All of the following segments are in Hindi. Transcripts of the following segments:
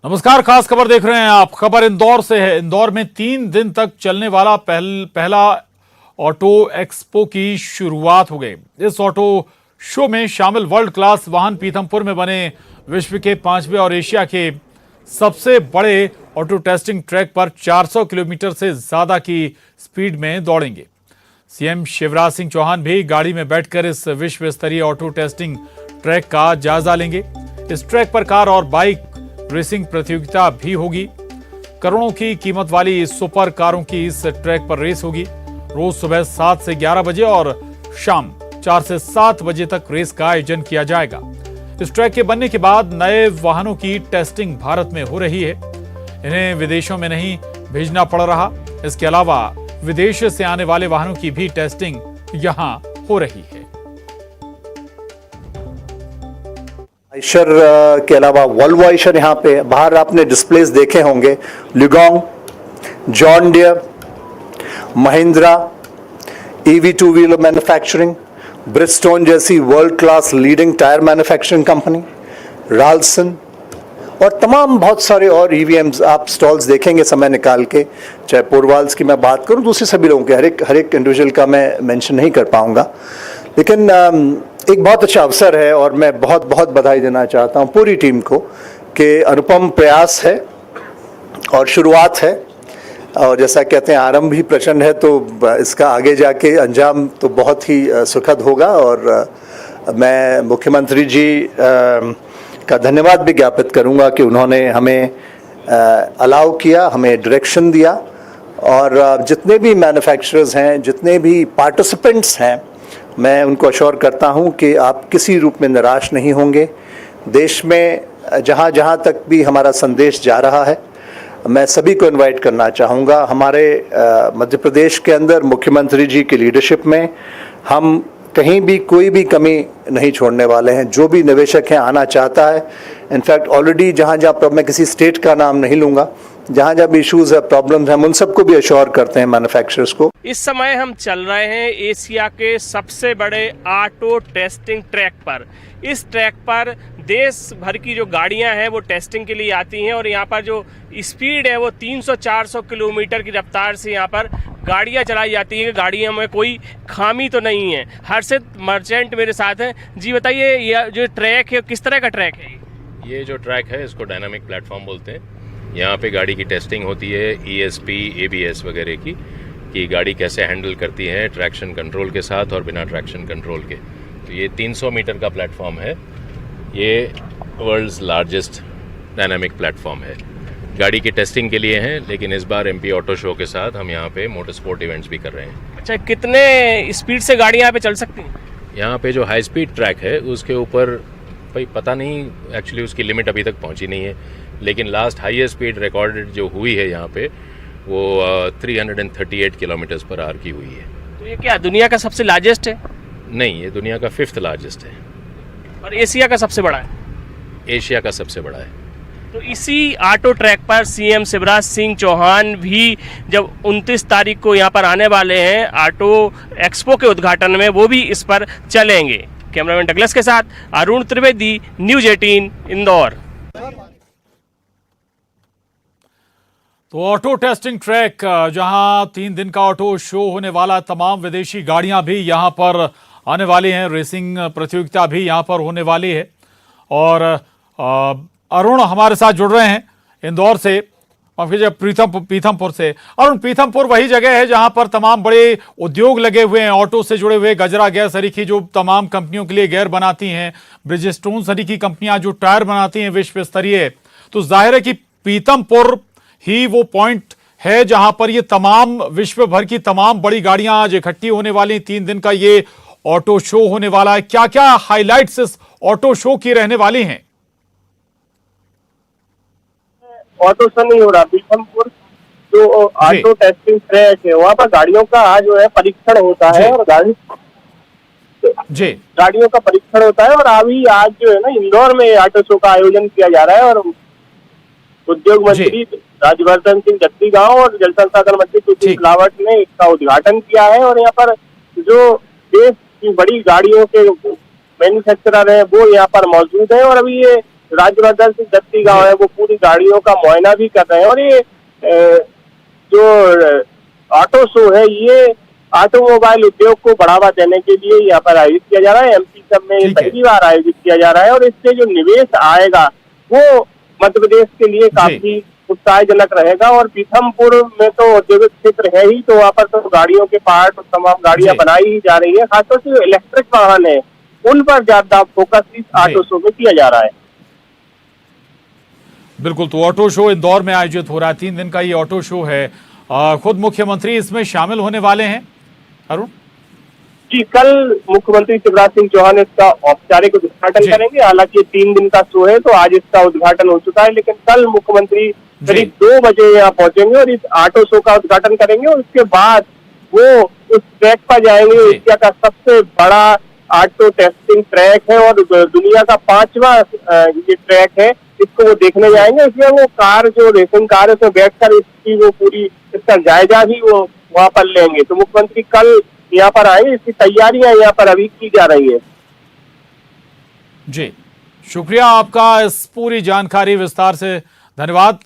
नमस्कार, खास खबर देख रहे हैं आप। खबर इंदौर से है। इंदौर में 3 दिन तक चलने वाला पहला ऑटो एक्सपो की शुरुआत हो गई। इस ऑटो शो में शामिल वर्ल्ड क्लास वाहन पीथमपुर में बने विश्व के 5वें और एशिया के सबसे बड़े ऑटो टेस्टिंग ट्रैक पर 400 किलोमीटर से ज्यादा की स्पीड में दौड़ेंगे। सीएम शिवराज सिंह चौहान भी गाड़ी में बैठकर इस विश्व स्तरीय ऑटो टेस्टिंग ट्रैक का जायजा लेंगे। इस ट्रैक पर कार और बाइक रेसिंग प्रतियोगिता भी होगी। करोड़ों की कीमत वाली सुपर कारों की इस ट्रैक पर रेस होगी। रोज सुबह 7 से 11 बजे और शाम 4 से 7 बजे तक रेस का आयोजन किया जाएगा। इस ट्रैक के बनने के बाद नए वाहनों की टेस्टिंग भारत में हो रही है। इन्हें विदेशों में नहीं भेजना पड़ रहा। इसके अलावा विदेश से आने वाले वाहनों की भी टेस्टिंग यहां हो रही है। आयशर के अलावा वोल्वो आयशर यहाँ पे बाहर आपने डिस्प्लेस देखे होंगे। LiuGong, John Deere, Mahindra, EV 2 wheeler manufacturing, Bridgestone जैसी world class leading tyre manufacturing company, Ralson और तमाम बहुत सारे और ईवीएम्स आप स्टॉल्स देखेंगे समय निकाल के। चाहे पोरवाल्स की मैं बात करूं, दूसरे सभी लोगों के हर एक इंडिविजुअल का मैं मेंशन नहीं कर पाऊंगा, लेकिन एक बहुत अच्छा अवसर है और मैं बहुत बहुत बधाई देना चाहता हूं पूरी टीम को कि अनुपम प्रयास है और शुरुआत है। और जैसा कहते हैं आरंभ ही प्रचंड है, तो इसका आगे जाके अंजाम तो बहुत ही सुखद होगा। और मैं मुख्यमंत्री जी का धन्यवाद भी ज्ञापित करूंगा कि उन्होंने हमें अलाउ किया, हमें डायरेक्शन दिया। और जितने भी मैन्युफैक्चरर्स हैं, जितने भी पार्टिसिपेंट्स हैं, मैं उनको अश्योर करता हूं कि आप किसी रूप में निराश नहीं होंगे। देश में जहां जहां तक भी हमारा संदेश जा रहा है, मैं सभी को इनवाइट करना चाहूँगा। हमारे मध्य प्रदेश के अंदर मुख्यमंत्री जी की लीडरशिप में हम कहीं भी कोई भी कमी नहीं छोड़ने वाले हैं। जो भी निवेशक है आना चाहता है, इनफैक्ट ऑलरेडी जहाँ जहाँ मैं किसी स्टेट का नाम नहीं लूँगा, जहाँ जहाँ भी इश्यूज है, प्रॉब्लम्स हैं, उन सबको भी अश्योर करते हैं मैन्युफैक्चरर्स को। इस समय हम चल रहे हैं एशिया के सबसे बड़े ऑटो टेस्टिंग ट्रैक पर। इस ट्रैक पर देश भर की जो गाड़ियां हैं वो टेस्टिंग के लिए आती हैं और यहाँ पर जो स्पीड है वो 300-400 किलोमीटर की रफ्तार से यहाँ पर गाड़ियां चलाई जाती हैं। गाड़ियों में कोई खामी तो नहीं है। हर्षित मर्चेंट मेरे साथ हैं। जी बताइए, ये जो ट्रैक है किस तरह का ट्रैक है? ये जो ट्रैक है इसको डायनामिक प्लेटफॉर्म बोलते हैं। यहाँ पे गाड़ी की टेस्टिंग होती है ESP, ABS वगैरह की, कि गाड़ी कैसे हैंडल करती है ट्रैक्शन कंट्रोल के साथ और बिना ट्रैक्शन कंट्रोल के। तो ये 300 मीटर का प्लेटफॉर्म है। ये वर्ल्ड्स लार्जेस्ट डायनामिक प्लेटफॉर्म है। गाड़ी की टेस्टिंग के लिए है, लेकिन इस बार MP ऑटो शो के साथ हम यहाँ पे मोटर स्पोर्ट इवेंट्स भी कर रहे हैं। अच्छा, कितने स्पीड से गाड़ियाँ यहाँ पे चल सकती हैं? यहाँ पे जो हाई स्पीड ट्रैक है उसके ऊपर भाई पता नहीं, एक्चुअली उसकी लिमिट अभी तक पहुँची नहीं है, लेकिन लास्ट हाईएस्ट स्पीड रिकॉर्डेड जो हुई है यहाँ पे वो 338 किलोमीटर्स पर आवर की हुई है। तो ये क्या दुनिया का सबसे लार्जेस्ट है? नहीं, ये दुनिया का 5th लार्जेस्ट है। और एशिया का सबसे बड़ा है? एशिया का सबसे बड़ा है। तो इसी ऑटो ट्रैक पर सीएम शिवराज सिंह चौहान भी जब 29 तारीख को यहाँ पर आने वाले हैं ऑटो एक्सपो के उद्घाटन में, वो भी इस पर चलेंगे। कैमरामैन डगलस के साथ अरुण त्रिवेदी, न्यूज़ 18 इंदौर। तो ऑटो टेस्टिंग ट्रैक, जहां 3 दिन का ऑटो शो होने वाला, तमाम विदेशी गाड़ियां भी यहां पर आने वाली हैं। रेसिंग प्रतियोगिता भी यहां पर होने वाली है। और अरुण हमारे साथ जुड़ रहे हैं इंदौर से, पीथमपुर से। अरुण, पीथमपुर वही जगह है जहां पर तमाम बड़े उद्योग लगे हुए हैं, ऑटो से जुड़े हुए। गजरा गैस सरीखी जो तमाम कंपनियों के लिए गेयर बनाती हैं, ब्रिजस्टोन सरीखी कंपनियां जो टायर बनाती हैं विश्व स्तरीय। तो जाहिर है कि पीथमपुर ही वो पॉइंट है जहां पर ये तमाम विश्व भर की तमाम बड़ी गाड़ियां आज इकट्ठी होने वाली। 3 दिन का ये ऑटो शो होने वाला है। क्या क्या हाइलाइट्स इस ऑटो शो की रहने वाली हैं? ऑटो शो नहीं हो रहा, पीथमपुर जो ऑटो टेस्टिंग ट्रैक है वहाँ पर गाड़ियों का आज जो है परीक्षण होता है और गाड़ियों का परीक्षण होता है। और अभी आज जो है ना इंदौर में ऑटो शो का आयोजन किया जा रहा है और उद्योग मंत्री राज्यवर्धन सिंह जत्तीगांव और जल संसाधन मंत्री तुलसी सिलावट ने इसका उद्घाटन किया है। और यहाँ पर जो देश की बड़ी गाड़ियों के मैन्युफैक्चरर है वो यहाँ पर मौजूद है। और अभी ये राज्यवर्धन सिंह जत्ती गांव है वो पूरी गाड़ियों का मुआयना भी कर रहे हैं। और ये जो ऑटो शो है ये ऑटोमोबाइल उद्योग को बढ़ावा देने के लिए यहाँ पर आयोजित किया जा रहा है। एमपी सब में पहली बार आयोजित किया जा रहा है और इससे जो निवेश आएगा वो मध्य प्रदेश के लिए काफी उत्साहजनक रहेगा। और पीथमपुर में तो औद्योगिक क्षेत्र है ही, तो वहाँ पर तो गाड़ियों के पार्ट और तमाम गाड़ियां बनाई ही जा रही है। खासतौर से जो इलेक्ट्रिक वाहन है उन पर ज्यादा फोकस इस ऑटो शो में किया जा रहा है। बिल्कुल, तो ऑटो शो इंदौर में आयोजित हो रहा है। 3 दिन का ये ऑटो शो है। खुद मुख्यमंत्री इसमें शामिल होने वाले हैं अरुण जी। कल मुख्यमंत्री शिवराज सिंह चौहान इसका औपचारिक उद्घाटन करेंगे। हालांकि 3 दिन का शो है तो आज इसका उद्घाटन हो चुका है, लेकिन कल मुख्यमंत्री करीब 2 बजे यहाँ पहुंचेंगे और इस ऑटो शो का उद्घाटन करेंगे। और उसके बाद वो उस ट्रैक पर जाएंगे, एशिया का सबसे बड़ा ऑटो टेस्टिंग ट्रैक है और दुनिया का 5वां ये ट्रैक है, इसको वो देखने जाएंगे। इसलिए वो कार जो रेसिंग कार है उसमें बैठकर इसकी वो पूरी इसका जायजा भी वो वहाँ पर लेंगे। तो मुख्यमंत्री कल यहाँ पर आएंगे, इसकी तैयारियां यहाँ पर अभी की जा रही है। जी, शुक्रिया आपका इस पूरी जानकारी, विस्तार से धन्यवाद।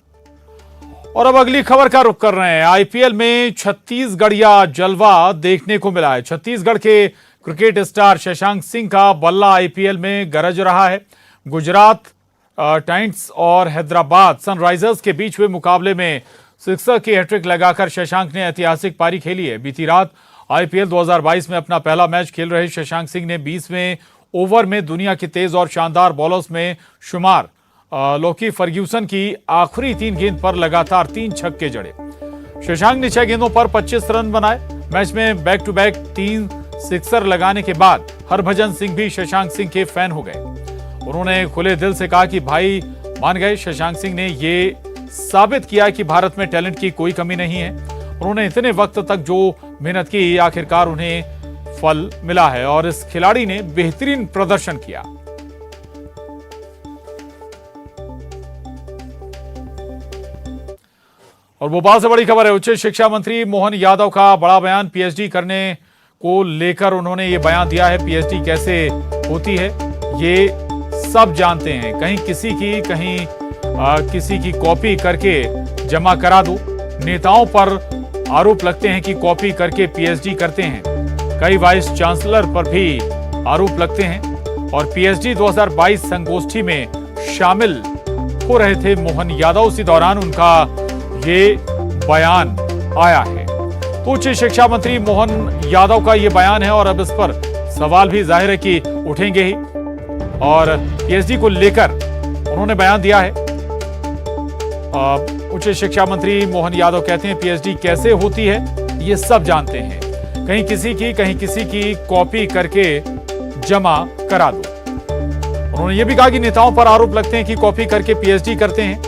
और अब अगली खबर का रुख कर रहे हैं। आईपीएल में छत्तीसगढ़िया जलवा देखने को मिला है। छत्तीसगढ़ के क्रिकेट स्टार शशांक सिंह का बल्ला आईपीएल में गरज रहा है। गुजरात टाइटंस और हैदराबाद सनराइजर्स के बीच हुए मुकाबले में सिक्सर की हैट्रिक लगाकर शशांक ने ऐतिहासिक पारी खेली है। बीती रात आईपीएल 2022 में अपना पहला मैच खेल रहे शशांक सिंह ने 20वें ओवर में दुनिया की तेज और शानदार बॉलर्स में शुमार लोकी फर्ग्यूसन की आखिरी 3 गेंद पर लगातार 3 छक्के जड़े। शशांक ने 6 गेंदों पर 25 रन बनाए। मैच में बैक टू बैक 3 सिक्सर लगाने के बाद हरभजन सिंह भी शशांक सिंह के फैन हो गए। उन्होंने खुले दिल से कहा कि भाई मान गए। शशांक सिंह ने ये साबित किया कि भारत में टैलेंट की कोई कमी नहीं है। उन्होंने इतने वक्त तक जो मेहनत की आखिरकार उन्हें फल मिला है और इस खिलाड़ी ने बेहतरीन प्रदर्शन किया। और भोपाल से बड़ी खबर है। उच्च शिक्षा मंत्री मोहन यादव का बड़ा बयान। पीएचडी करने को लेकर उन्होंने ये बयान दिया है। पीएचडी कैसे होती है ये सब जानते हैं। कहीं किसी की कॉपी करके जमा करा दो। नेताओं पर आरोप लगते हैं कि कॉपी करके पीएचडी करते हैं। कई वाइस चांसलर पर भी आरोप लगते हैं। और पीएचडी 2022 संगोष्ठी में शामिल हो रहे थे मोहन यादव। उसी दौरान उनका ये बयान आया है। तो उच्च शिक्षा मंत्री मोहन यादव का ये बयान है और अब इस पर सवाल भी जाहिर है कि उठेंगे ही। और पीएचडी को लेकर उन्होंने बयान दिया है। उच्च शिक्षा मंत्री मोहन यादव कहते हैं पीएचडी कैसे होती है ये सब जानते हैं। कहीं किसी की कॉपी करके जमा करा दो। उन्होंने ये भी कहा कि नेताओं पर आरोप लगते हैं कि कॉपी करके पीएचडी करते हैं।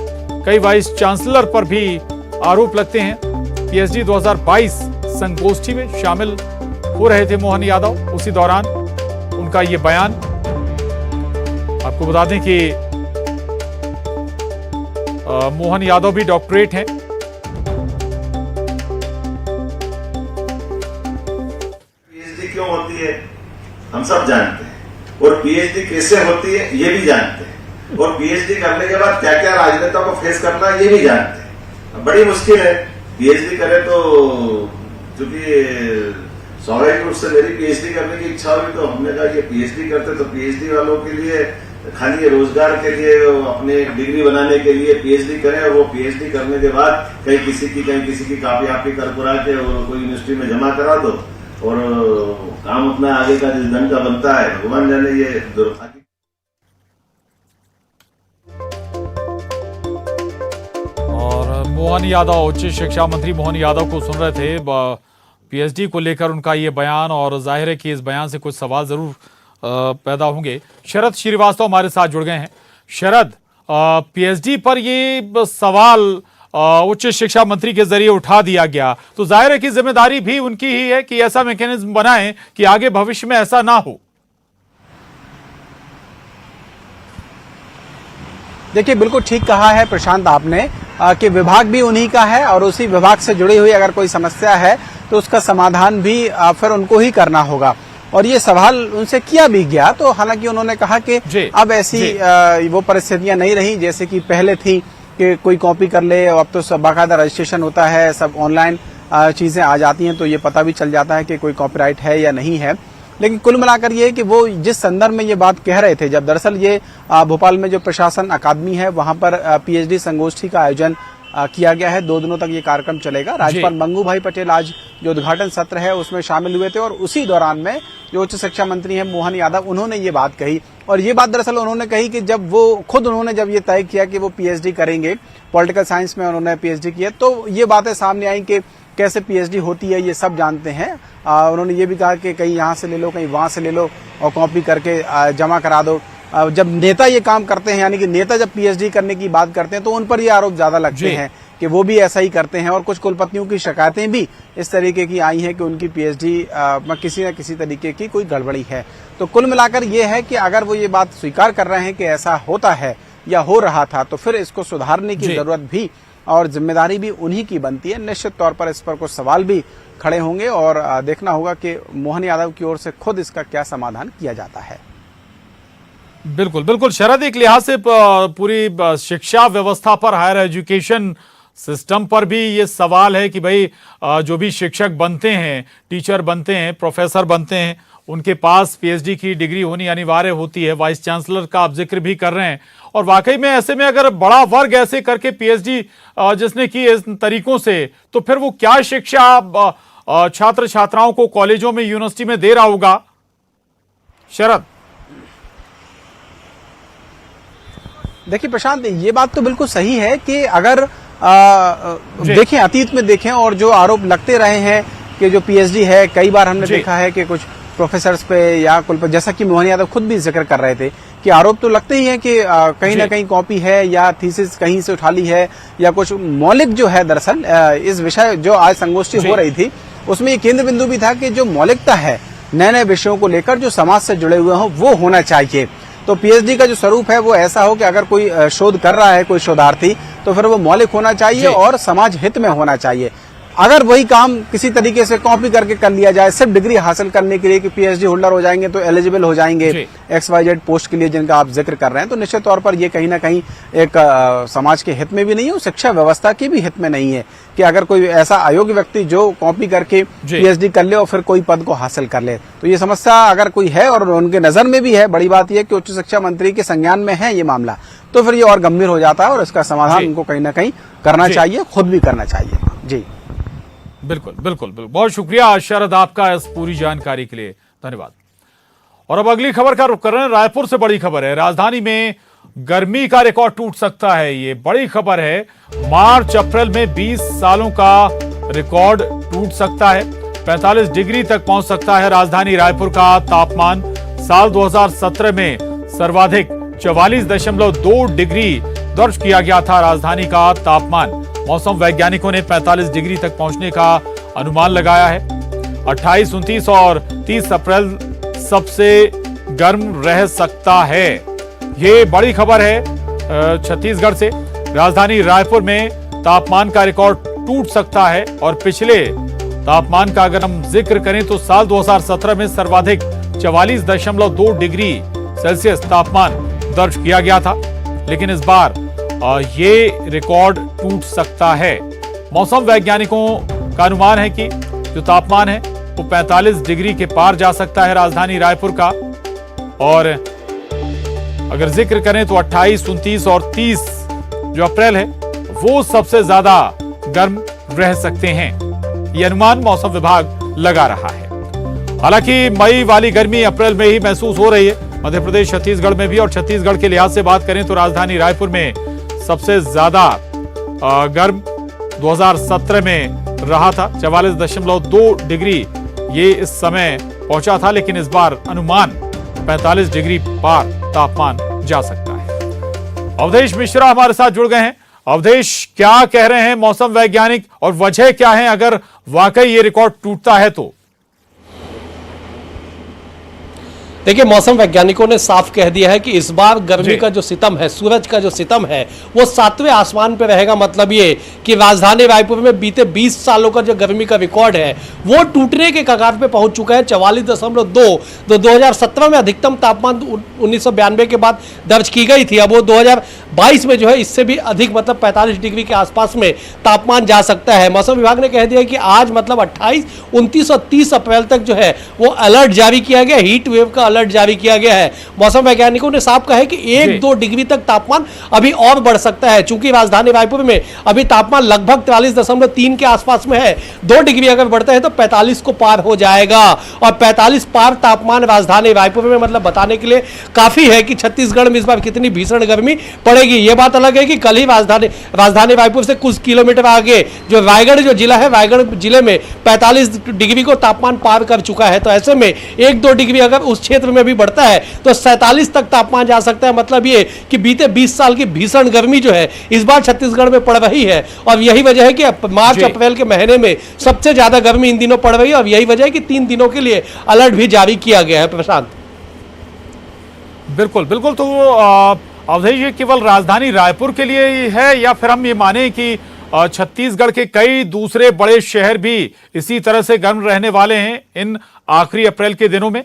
कई वाइस चांसलर पर भी आरोप लगते हैं। पीएचडी 2022 संगोष्ठी में शामिल हो रहे थे मोहन यादव। उसी दौरान उनका ये बयान। आपको बता दें कि मोहन यादव भी डॉक्टरेट हैं। पीएचडी क्यों होती है हम सब जानते हैं और पीएचडी कैसे होती है ये भी जानते हैं। और पीएचडी करने के बाद क्या क्या राजनेता को फेस करना है ये भी जानते हैं। बड़ी मुश्किल है पीएचडी करे तो, क्योंकि स्वाभाविक रूप से मेरी पीएचडी करने की इच्छा हुई तो हमने कहा कि पीएचडी करते तो पीएचडी वालों के लिए खाली रोजगार के लिए अपने डिग्री बनाने के लिए पीएचडी करें और वो पीएचडी करने के बाद कहीं किसी की कापी आपी करपुरा के और कोई यूनिवर्सिटी में जमा करा दो और काम उतना आगे का जिस ढंग का बनता है भगवान जाने। ये दुर्भाग्य। और मोहन यादव, उच्च शिक्षा मंत्री मोहन यादव को सुन रहे थे। पीएचडी को लेकर उनका ये बयान और जाहिर है कि इस बयान से कुछ सवाल जरूर पैदा होंगे। शरद श्रीवास्तव हमारे साथ जुड़ गए हैं। शरद, पीएचडी पर ये सवाल उच्च शिक्षा मंत्री के जरिए उठा दिया गया तो जाहिर है कि जिम्मेदारी भी उनकी ही है कि ऐसा मैकेनिज्म बनाएं कि आगे भविष्य में ऐसा ना हो। देखिए, बिल्कुल ठीक कहा है प्रशांत आपने कि विभाग भी उन्हीं का है और उसी विभाग से जुड़ी हुई अगर कोई समस्या है तो उसका समाधान भी फिर उनको ही करना होगा। और ये सवाल उनसे किया भी गया। तो हालांकि उन्होंने कहा कि अब ऐसी वो परिस्थितियां नहीं रही जैसे कि पहले थी कि कोई कॉपी कर ले, अब तो सब बाकायदा रजिस्ट्रेशन होता है, सब ऑनलाइन चीजें आ जाती हैं, तो ये पता भी चल जाता है कि कोई कॉपीराइट है या नहीं है। लेकिन कुल मिलाकर ये कि वो जिस संदर्भ में ये बात कह रहे थे, जब दरअसल ये भोपाल में जो प्रशासन अकादमी है वहां पर पीएचडी संगोष्ठी का आयोजन किया गया है। 2 दिनों तक ये कार्यक्रम चलेगा। राज्यपाल मंगू भाई पटेल आज जो उद्घाटन सत्र है उसमें शामिल हुए थे और उसी दौरान में जो उच्च शिक्षा मंत्री हैं मोहन यादव, उन्होंने ये बात कही। और ये बात दरअसल उन्होंने कही कि जब वो खुद उन्होंने जब ये तय किया कि वो पीएचडी करेंगे, पॉलिटिकल साइंस में उन्होंने पीएचडी किया, तो ये बातें सामने आई कि कैसे पीएचडी होती है ये सब जानते हैं। उन्होंने ये भी कहा कि कहीं यहाँ से ले लो, कहीं वहां से ले लो और कॉपी करके जमा करा दो। जब नेता ये काम करते हैं, यानी कि नेता जब पीएचडी करने की बात करते हैं तो उन पर ये आरोप ज्यादा लगते हैं कि वो भी ऐसा ही करते हैं। और कुछ कुलपतियों की शिकायतें भी इस तरीके की आई हैं कि उनकी पीएचडी में किसी न किसी तरीके की कोई गड़बड़ी है। तो कुल मिलाकर ये है कि अगर वो ये बात स्वीकार कर रहे हैं कि ऐसा होता है या हो रहा था, तो फिर इसको सुधारने की जरूरत भी और जिम्मेदारी भी उन्हीं की बनती है। निश्चित तौर पर इस पर कुछ सवाल भी खड़े होंगे और देखना होगा कि मोहन यादव की ओर से खुद इसका क्या समाधान किया जाता है। बिल्कुल बिल्कुल शरद, एक लिहाज से पूरी शिक्षा व्यवस्था पर, हायर एजुकेशन सिस्टम पर भी ये सवाल है कि भाई जो भी शिक्षक बनते हैं, टीचर बनते हैं, प्रोफेसर बनते हैं, उनके पास पीएचडी की डिग्री होनी अनिवार्य होती है। वाइस चांसलर का आप जिक्र भी कर रहे हैं और वाकई में ऐसे में अगर बड़ा वर्ग ऐसे करके पीएचडी जिसने की इस तरीकों से, तो फिर वो क्या शिक्षा छात्र छात्राओं को कॉलेजों में, यूनिवर्सिटी में दे रहा होगा। शरद, देखिए प्रशांत, ये बात तो बिल्कुल सही है कि अगर देखें, अतीत में देखें और जो आरोप लगते रहे हैं कि जो पीएचडी है, कई बार हमने देखा है कि कुछ प्रोफेसर्स पे या कुलपति, जैसा कि मोहन यादव खुद भी जिक्र कर रहे थे कि आरोप तो लगते ही है कि कहीं ना कहीं कॉपी है या थीसिस कहीं से उठा ली है या कुछ मौलिक जो है। दरअसल इस विषय जो आज संगोष्ठी हो रही थी उसमें ये केंद्र बिंदु भी था कि जो मौलिकता है नए नए विषयों को लेकर जो समाज से जुड़े हुए हों वो होना चाहिए। तो पीएचडी का जो स्वरूप है वो ऐसा हो कि अगर कोई शोध कर रहा है, कोई शोधार्थी, तो फिर वो मौलिक होना चाहिए और समाज हित में होना चाहिए। अगर वही काम किसी तरीके से कॉपी करके कर लिया जाए सिर्फ डिग्री हासिल करने के लिए कि पीएचडी होल्डर हो जाएंगे तो एलिजिबल हो जाएंगे XYZ पोस्ट के लिए जिनका आप जिक्र कर रहे हैं, तो निश्चित तौर पर ये कहीं ना कहीं एक समाज के हित में भी नहीं है और शिक्षा व्यवस्था के भी हित में नहीं है कि अगर कोई ऐसा अयोग्य व्यक्ति जो कॉपी करके पीएचडी कर ले और फिर कोई पद को हासिल कर ले, तो ये समस्या अगर कोई है और उनके नजर में भी है। बड़ी बात यह कि उच्च शिक्षा मंत्री के संज्ञान में है ये मामला, तो फिर ये और गंभीर हो जाता है और इसका समाधान उनको कहीं ना कहीं करना चाहिए, खुद भी करना चाहिए। जी बिल्कुल बिल्कुल बिल्कुल, बहुत शुक्रिया शरद आपका इस पूरी जानकारी के लिए, धन्यवाद। और अब अगली खबर का रुख कर रहे हैं। रायपुर से बड़ी खबर है, राजधानी में गर्मी का रिकॉर्ड टूट सकता है। ये बड़ी खबर है, मार्च अप्रैल में 20 सालों का रिकॉर्ड टूट सकता है। 45 डिग्री तक पहुंच सकता है राजधानी रायपुर का तापमान। साल 2017 में सर्वाधिक 44.2 डिग्री दर्ज किया गया था राजधानी का तापमान। मौसम वैज्ञानिकों ने 45 डिग्री तक पहुंचने का अनुमान लगाया है। 28, 29 और 30 अप्रैल सबसे गर्म रह सकता है। ये बड़ी खबर है छत्तीसगढ़ से। राजधानी रायपुर में तापमान का रिकॉर्ड टूट सकता है और पिछले तापमान का अगर हम जिक्र करें तो साल 2017 में सर्वाधिक 44.2 डिग्री सेल्सियस तापमान दर्ज किया गया था, लेकिन इस बार ये रिकॉर्ड टूट सकता है। मौसम वैज्ञानिकों का अनुमान है कि जो तापमान है वो 45 डिग्री के पार जा सकता है राजधानी रायपुर का। और अगर जिक्र करें तो 28, 29 और 30 जो अप्रैल है वो सबसे ज्यादा गर्म रह सकते हैं, ये अनुमान मौसम विभाग लगा रहा है। हालांकि मई वाली गर्मी अप्रैल में ही महसूस हो रही है मध्य प्रदेश, छत्तीसगढ़ में भी। और छत्तीसगढ़ के लिहाज से बात करें तो राजधानी रायपुर में सबसे ज्यादा गर्म 2017 में रहा था, 44.2 डिग्री ये इस समय पहुंचा था, लेकिन इस बार अनुमान 45 डिग्री पार तापमान जा सकता है। अवधेश मिश्रा हमारे साथ जुड़ गए हैं। अवधेश, क्या कह रहे हैं मौसम वैज्ञानिक और वजह क्या है अगर वाकई ये रिकॉर्ड टूटता है तो? देखिए, मौसम वैज्ञानिकों ने साफ कह दिया है कि इस बार गर्मी का जो सितम है, सूरज का जो सितम है, वो 7वें आसमान पे रहेगा। मतलब ये कि राजधानी रायपुर में बीते 20 सालों का जो गर्मी का रिकॉर्ड है वो टूटने के कगार पे पहुंच चुका है। 44.2 तो 2017 में अधिकतम तापमान 1992 के बाद दर्ज की गई थी। अब वो 2022 में जो है इससे भी अधिक, मतलब 45 डिग्री के आसपास में तापमान जा सकता है। मौसम विभाग ने कह दिया कि आज मतलब 28, 29 और 30 अप्रैल तक जो है वो अलर्ट जारी किया गया, हीट वेव का अलर्ट जारी किया गया है। मौसम वैज्ञानिकों ने साफ कहा है कि 1-2 डिग्री तक तापमान अभी और बढ़ सकता है। चूंकि राजधानी रायपुर में अभी तापमान लगभग 43.3 के आसपास में है, 2 डिग्री अगर बढ़ता है तो 45 को पार हो जाएगा। और 45 पार तापमान राजधानी रायपुर में मतलब बताने के लिए काफी है कि छत्तीसगढ़ में इस बार कितनी भीषण गर्मी पड़ेगी। यह बात अलग है कि कल ही राजधानी रायपुर से कुछ किलोमीटर आगे जो रायगढ़ जो जिला है, रायगढ़ जिले में 45 डिग्री को तापमान पार कर चुका है। तो ऐसे में 1-2 डिग्री अगर उस क्षेत्र में भी बढ़ता है तो 47 तक तापमान जा सकता है। मतलब ये कि बीते 20 साल की भीषण गर्मी जो है इस बार छत्तीसगढ़ में पड़ रही है। और यही वजह है कि मार्च अप्रैल के महीने में सबसे ज्यादा गर्मी इन दिनों पड़ रही है। और यही वजह है कि 3 दिनों के लिए अलर्ट भी जारी किया गया है। प्रशांत, बिल्कुल बिल्कुल। तो अवधेश, ये केवल राजधानी रायपुर के लिए ही है या फिर हम ये माने कि छत्तीसगढ़ के कई दूसरे बड़े शहर भी इसी तरह से गर्म रहने वाले हैं इन आखिरी अप्रैल के दिनों में?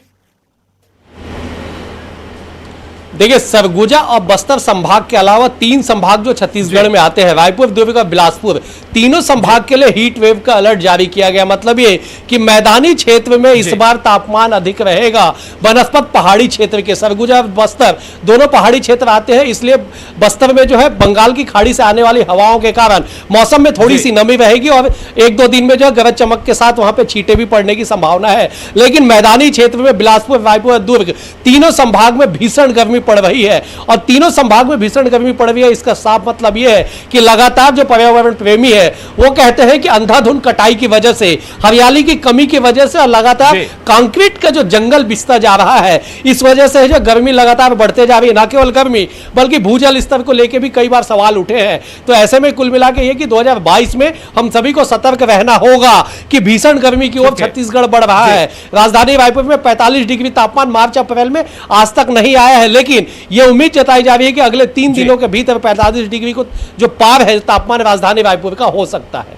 देखिए, सरगुजा और बस्तर संभाग के अलावा 3 संभाग जो छत्तीसगढ़ में आते हैं, रायपुर, दुर्ग और बिलासपुर, तीनों संभाग के लिए हीट वेव का अलर्ट जारी किया गया। मतलब ये कि मैदानी क्षेत्र में इस बार तापमान अधिक रहेगा। बनस्पत पहाड़ी क्षेत्र के सरगुजा और बस्तर दोनों पहाड़ी क्षेत्र आते हैं, इसलिए बस्तर में जो है बंगाल की खाड़ी से आने वाली हवाओं के कारण मौसम में थोड़ी सी नमी रहेगी और 1-2 दिन में जो है गरज चमक के साथ वहां पे छींटे भी पड़ने की संभावना है। लेकिन मैदानी क्षेत्र में बिलासपुर, रायपुर और दुर्ग तीनों संभाग में भीषण गर्मी पड़ रही है। और तीनों संभाग में भीषण गर्मी पड़ रही है, इसका साफ मतलब यह है कि लगातार जो पर्यावरण प्रेमी है वो कहते हैं कि अंधाधुंध कटाई की वजह से, हरियाली की कमी की वजह से और लगातार कंक्रीट का जो जंगल बिसता जा रहा है, इस वजह से जो गर्मी लगातार बढ़ते जा रही है। ना केवल गर्मी बल्कि भूजल स्तर को लेकर भी कई बार सवाल उठे हैं। तो ऐसे में कुल मिला के ये कि 2022 में हम सभी को सतर्क रहना होगा कि भीषण गर्मी की ओर छत्तीसगढ़ बढ़ रहा है। राजधानी रायपुर में 45 डिग्री तापमान मार्च अप्रैल में आज तक नहीं आया है, लेकिन यह उम्मीद जताई जा रही है कि अगले 3 दिनों के भीतर 45 डिग्री को जो पार है तापमान राजधानी रायपुर का हो सकता है।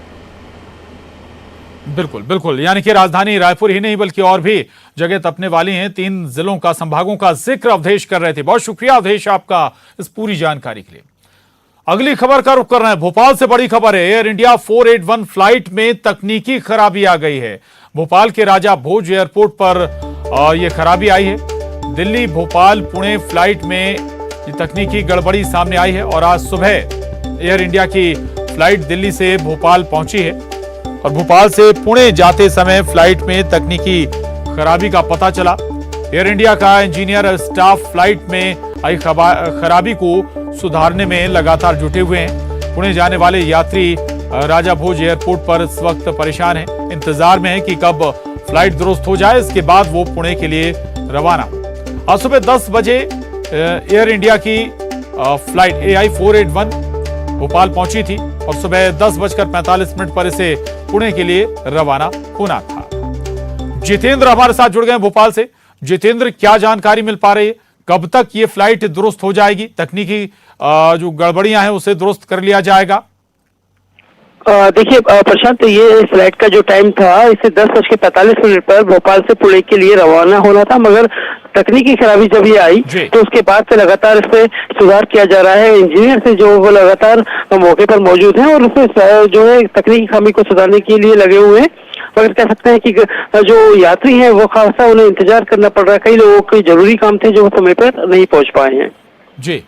बिल्कुल बिल्कुल, यानी कि राजधानी रायपुर ही नहीं बल्कि और भी जगह तपने वाली हैं। 3 जिलों का, संभागों का जिक्र अवधेश कर रहे थे। बहुत शुक्रिया अवधेश आपका इस पूरी जानकारी के लिए। अगली खबर का रुख कर रहे हैं। भोपाल से बड़ी खबर है। एयर इंडिया 481 फ्लाइट में तकनीकी खराबी आ गई है। भोपाल के राजा भोज एयरपोर्ट पर यह खराबी आई है। दिल्ली, भोपाल, पुणे फ्लाइट में ये तकनीकी गड़बड़ी सामने आई है और आज सुबह एयर इंडिया की फ्लाइट दिल्ली से भोपाल पहुंची है और भोपाल से पुणे जाते समय फ्लाइट में तकनीकी खराबी का पता चला। एयर इंडिया का इंजीनियर स्टाफ फ्लाइट में आई खराबी को सुधारने में लगातार जुटे हुए हैं। पुणे जाने वाले यात्री राजा भोज एयरपोर्ट पर इस वक्त परेशान हैं, इंतजार में है कि कब फ्लाइट दुरुस्त हो जाए, इसके बाद वो पुणे के लिए रवाना। आज सुबह 10 बजे एयर इंडिया की फ्लाइट AI 481 भोपाल पहुंची थी और सुबह 10:45 पर इसे पुणे के लिए रवाना होना था। जितेंद्र हमारे साथ जुड़ गए भोपाल से। जितेंद्र, क्या जानकारी मिल पा रही है? कब तक ये फ्लाइट दुरुस्त हो जाएगी? तकनीकी जो गड़बड़ियां हैं उसे दुरुस्त कर लिया जाएगा? देखिए प्रशांत, ये फ्लाइट का जो टाइम था इसे 10:45 पर भोपाल से पुणे के लिए रवाना होना था, मगर तकनीकी खराबी जब ये आई तो उसके बाद से लगातार इस पे सुधार किया जा रहा है। इंजीनियर से जो वो लगातार मौके पर मौजूद हैं और उसमें जो है तकनीकी खामी को सुधारने के लिए लगे हुए हैं। मगर कह सकते हैं कि जो यात्री हैं वो खासा उन्हें इंतजार करना पड़ रहा है। कई लोगों के जरूरी काम थे जो समय पर नहीं पहुंच पाए हैं। जी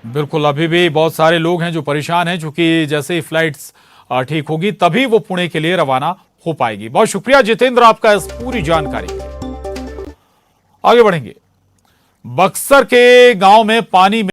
बिल्कुल, अभी भी बहुत सारे लोग हैं जो परेशान हैं, क्योंकि जैसे ही फ्लाइट्स ठीक होगी तभी वो पुणे के लिए रवाना हो पाएगी। बहुत शुक्रिया जितेंद्र आपका इस पूरी जानकारी के लिए। आगे बढ़ेंगे। बक्सर के गांव में पानी में